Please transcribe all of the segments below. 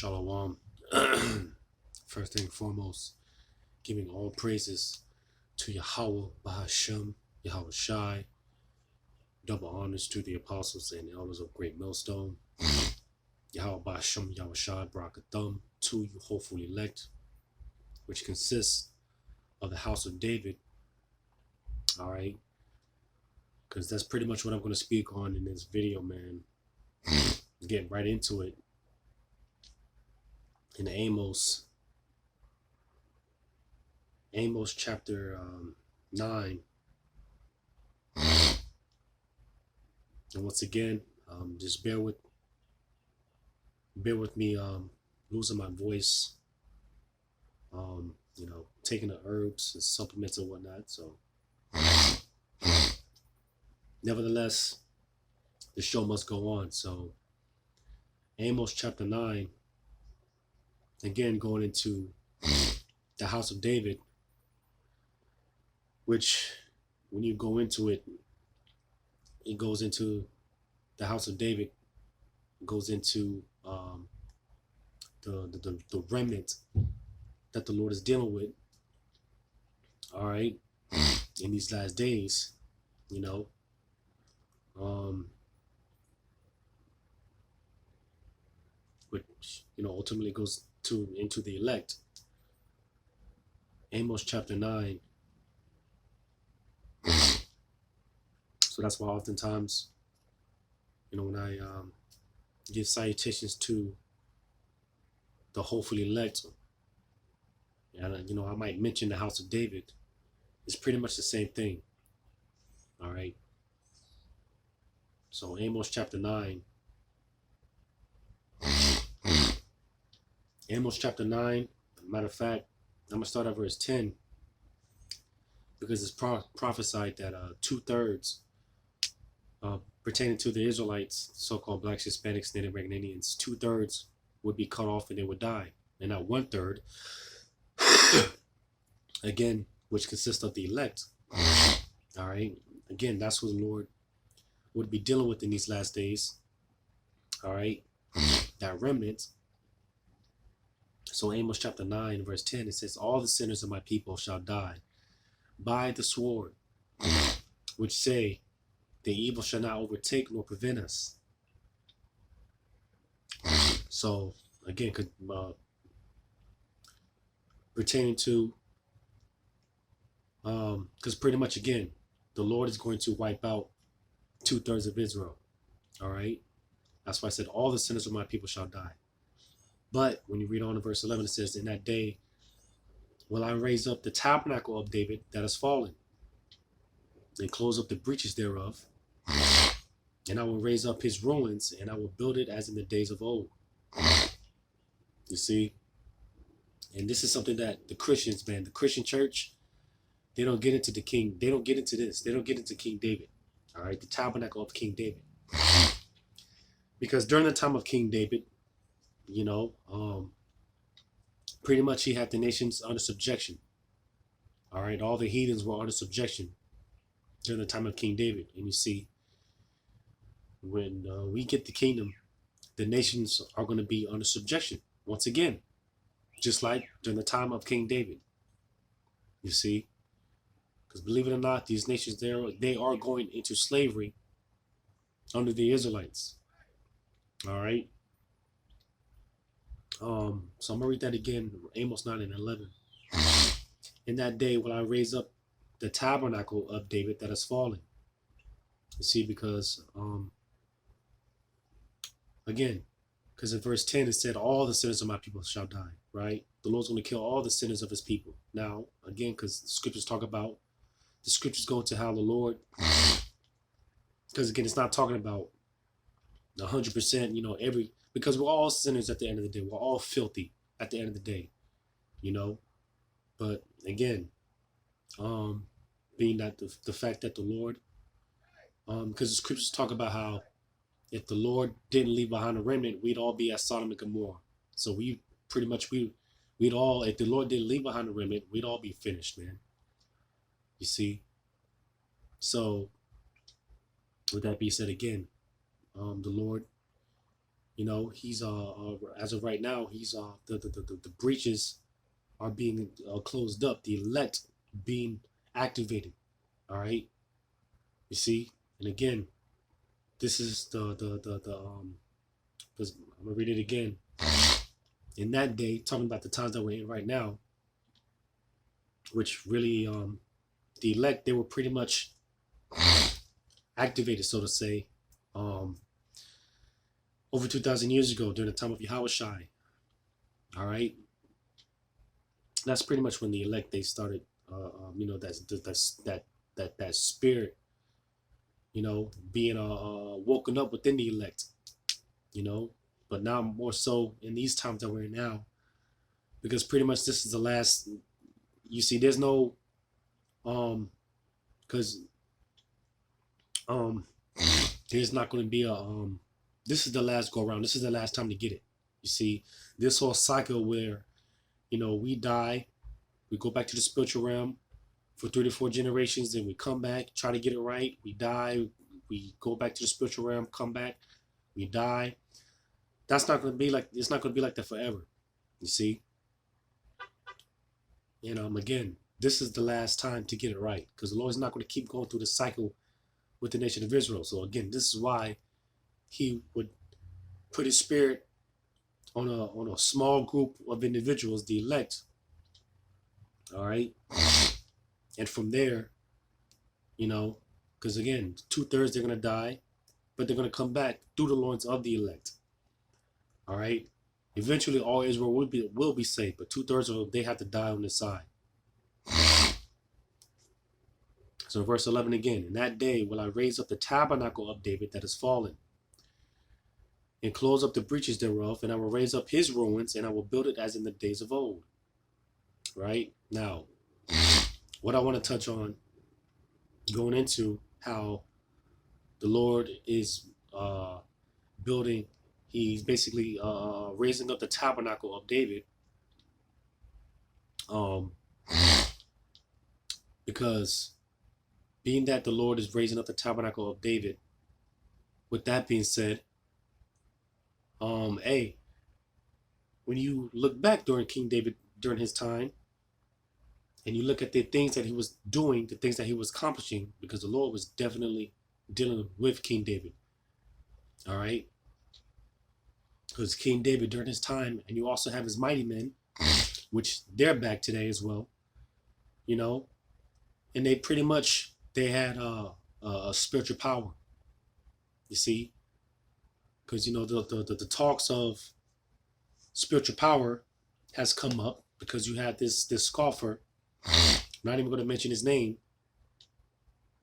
Shalom. First thing foremost, giving all praises to Yahweh, Bahashem, Yahweh Shai. Double honors to the apostles and the elders of Great Millstone. Yahweh Bahashem, Yahweh Shai, Barakathum, to you hopefully elect, which consists of the house of David. All right. Because that's pretty much what I'm going to speak on in this video, man. Getting right into it. In Amos chapter 9. And once again, just bear with me losing my voice, taking the herbs and supplements and whatnot. So nevertheless, the show must go on. So Amos chapter 9, again going into the house of David, which when you go into it, it goes into the house of David, goes into the remnant that the Lord is dealing with. All right, in these last days, which ultimately goes into the elect. Amos chapter 9. So that's why oftentimes, when I give salutations to the hopefully elect, and I might mention the house of David, it's pretty much the same thing. All right. So Amos chapter 9. Amos chapter 9. Matter of fact, I'm gonna start at verse 10 because it's prophesied that 2/3 pertaining to the Israelites, so-called blacks, Hispanics, Native American Indians, 2/3 would be cut off and they would die, and not 1/3. Again, which consists of the elect. All right. Again, that's what the Lord would be dealing with in these last days. All right. That remnant. So Amos chapter 9, verse 10, it says, all the sinners of my people shall die by the sword, which say, the evil shall not overtake nor prevent us. So again, pertaining to, because pretty much again, the Lord is going to wipe out 2/3 of Israel. All right. That's why I said all the sinners of my people shall die. But when you read on in verse 11, it says, in that day will I raise up the tabernacle of David that has fallen, and close up the breaches thereof, and I will raise up his ruins, and I will build it as in the days of old. You see? And this is something that the Christians, man, the Christian church, they don't get into they don't get into this. They don't get into King David. All right? The tabernacle of King David. Because during the time of King David, pretty much he had the nations under subjection. All right? All the heathens were under subjection during the time of King David. And you see, when we get the kingdom, the nations are going to be under subjection once again, just like during the time of King David. You see, because believe it or not, these nations they are going into slavery under the Israelites. All right. So I'm gonna read that again, Amos 9 and 11. In that day will I raise up the tabernacle of David that has fallen. You see, because again, because in verse 10 it said, all the sinners of my people shall die, right? The Lord's going to kill all the sinners of his people. Now, again, because the scriptures talk about, the scriptures go into how the Lord, because again, it's not talking about 100%, because we're all sinners at the end of the day. We're all filthy at the end of the day, But again, being that the fact that the Lord, because the scriptures talk about how if the Lord didn't leave behind a remnant, we'd all be as Sodom and Gomorrah. So we pretty much, we'd all, if the Lord didn't leave behind a remnant, we'd all be finished, man. You see? So with that being said, again, the Lord You know, he's as of right now, he's the breaches are being closed up. The elect being activated. All right. You see, and again, this is the. I'm gonna read it again. In that day, talking about the times that we're in right now, which really the elect, they were pretty much activated, so to say, over 2,000 years ago during the time of Yahweh. All right, that's pretty much when the elect they started. You know, that spirit, you know, being woken up within the elect. You know, but now more so in these times that we're in now, because pretty much this is the last. You see, there's no because um there's not going to be a this is the last go around. This is the last time to get it. You see, this whole cycle where, you know, we die, we go back to the spiritual realm for 3 to 4 generations, then we come back, try to get it right, we die, we go back to the spiritual realm, come back, we die. That's not going to be like, it's not going to be like that forever. You see, and again, this is the last time to get it right, because the Lord's not going to keep going through the cycle with the nation of Israel. So again, this is why he would put his spirit on a small group of individuals, the elect. All right, and from there, you know, because again, 2/3 they're gonna die, but they're gonna come back through the loins of the elect. All right, eventually all Israel will be saved, but 2/3 of them, they have to die on this side. So verse 11 again, in that day will I raise up the tabernacle of David that is fallen, and close up the breaches thereof, and I will raise up his ruins, and I will build it as in the days of old. Right? Now, what I want to touch on, going into how the Lord is building, he's basically raising up the tabernacle of David, because being that the Lord is raising up the tabernacle of David, with that being said, hey, when you look back during King David, during his time, and you look at the things that he was doing, the things that he was accomplishing, because the Lord was definitely dealing with King David. All right? Because King David during his time, and you also have his mighty men, which they're back today as well, you know, and they pretty much, they had a spiritual power, you see, because, you know, the talks of spiritual power has come up because you had this scoffer. I'm not even going to mention his name,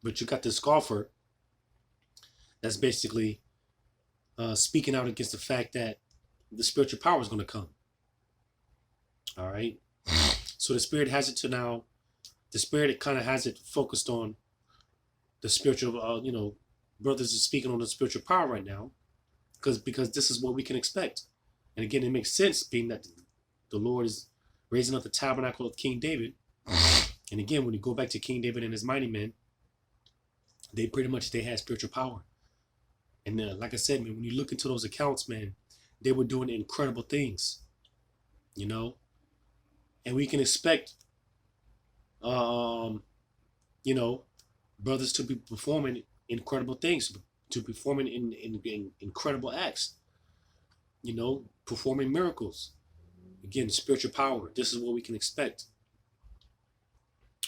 but you got this scoffer that's basically speaking out against the fact that the spiritual power is going to come. All right. So the spirit has it to now, the spirit kind of has it focused on the spiritual, you know, brothers are speaking on the spiritual power right now, because this is what we can expect. And again, it makes sense being that the Lord is raising up the tabernacle of King David. And again, when you go back to King David and his mighty men, they pretty much, they had spiritual power. And like I said, man, when you look into those accounts, man, they were doing incredible things, you know, and we can expect, you know, brothers to be performing incredible things, to performing in incredible acts, you know, performing miracles. Again, spiritual power. This is what we can expect,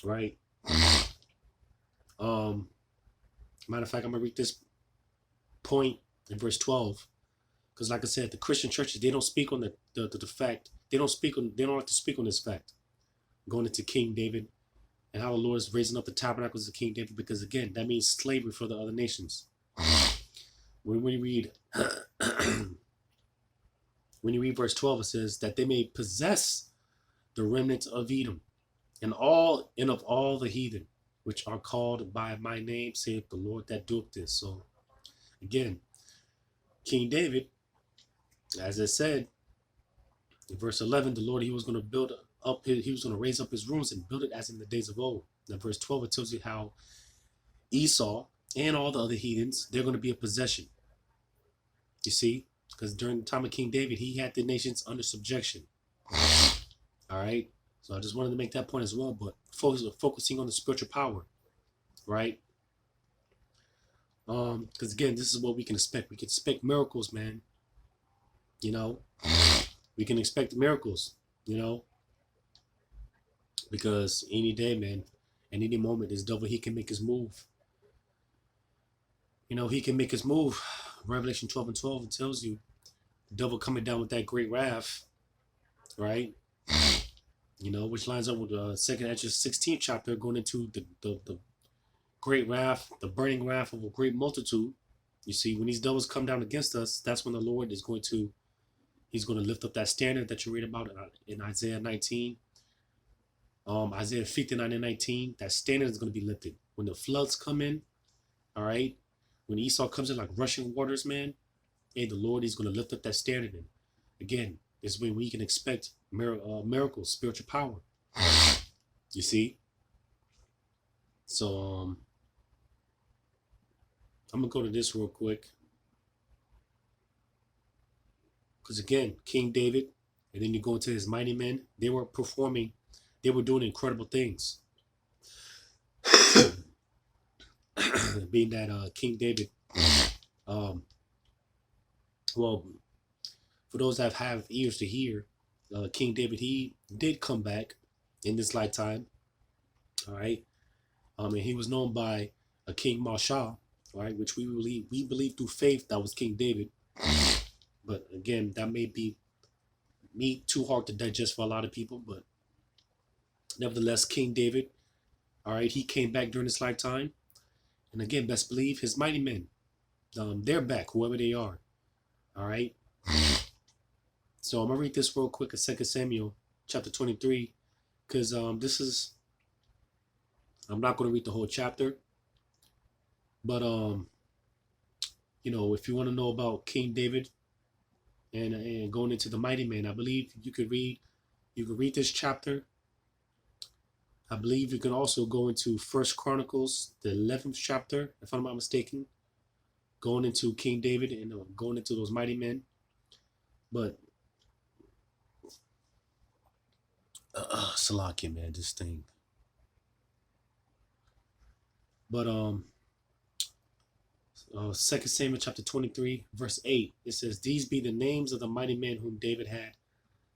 right? Matter of fact, I'm gonna read this point in verse 12, because like I said, the Christian churches, they don't speak on the fact, they don't like to speak on this fact, going into King David and how the Lord is raising up the tabernacles of King David, because again, that means slavery for the other nations. When we read when you read verse 12, it says that they may possess the remnant of Edom and of all the heathen which are called by my name, saith the Lord that doeth this. So again, King David, as I said in verse 11, the Lord, he was going to build up he was going to raise up his rooms and build it as in the days of old. Now verse 12, it tells you how Esau and all the other heathens, they're going to be a possession. You see, Because during the time of King David, he had the nations under subjection. All right. So I just wanted to make that point as well. But focusing on the spiritual power, right? Because again, this is what we can expect. We can expect miracles, man. You know, we can expect miracles. You know, because any day, man, and any moment, this devil, he can make his move. You know, he can make his move. Revelation 12 and 12, it tells you the devil coming down with that great wrath, right? You know, which lines up with the second Ezra 16th chapter, going into the great wrath, the burning wrath of a great multitude. You see, when these devils come down against us, that's when the Lord is going to, he's going to lift up that standard that you read about in Isaiah 19. Isaiah 59 and 19, that standard is going to be lifted. When the floods come in, all right, when Esau comes in like rushing waters, man, hey, the Lord is going to lift up that standard. And again, is when we can expect miracles, spiritual power. You see? So I'm going to go to this real quick. Because again, King David, and then you go into his mighty men, they were performing, they were doing incredible things. Being that King David, well, for those that have ears to hear, King David, he did come back in this lifetime. All right. And he was known by a King Marshal, right, which we believe through faith that was King David. But again, that may be too hard to digest for a lot of people, but nevertheless, King David, all right, he came back during his lifetime. And again, best believe his mighty men, they're back, whoever they are. All right. So I'm going to read this real quick in 2 Samuel chapter 23, because this is, I'm not going to read the whole chapter, but, you know, if you want to know about King David and going into the mighty man, I believe you could read this chapter. I believe you can also go into First Chronicles, the 11th chapter, if I'm not mistaken, going into King David and going into those mighty men. But Salakia, man, this thing. But 2 Samuel chapter 23, verse 8, it says, "These be the names of the mighty men whom David had.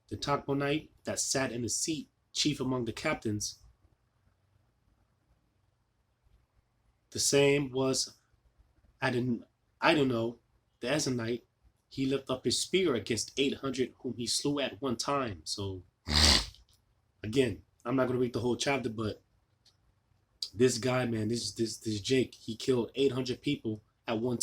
The Tachmonite that sat in the seat, chief among the captains. The same was Idonno, the Ezonite. He lifted up his spear against 800 whom he slew at one time." So again, I'm not going to read the whole chapter, but this guy, man, this Jake, he killed 800 people at one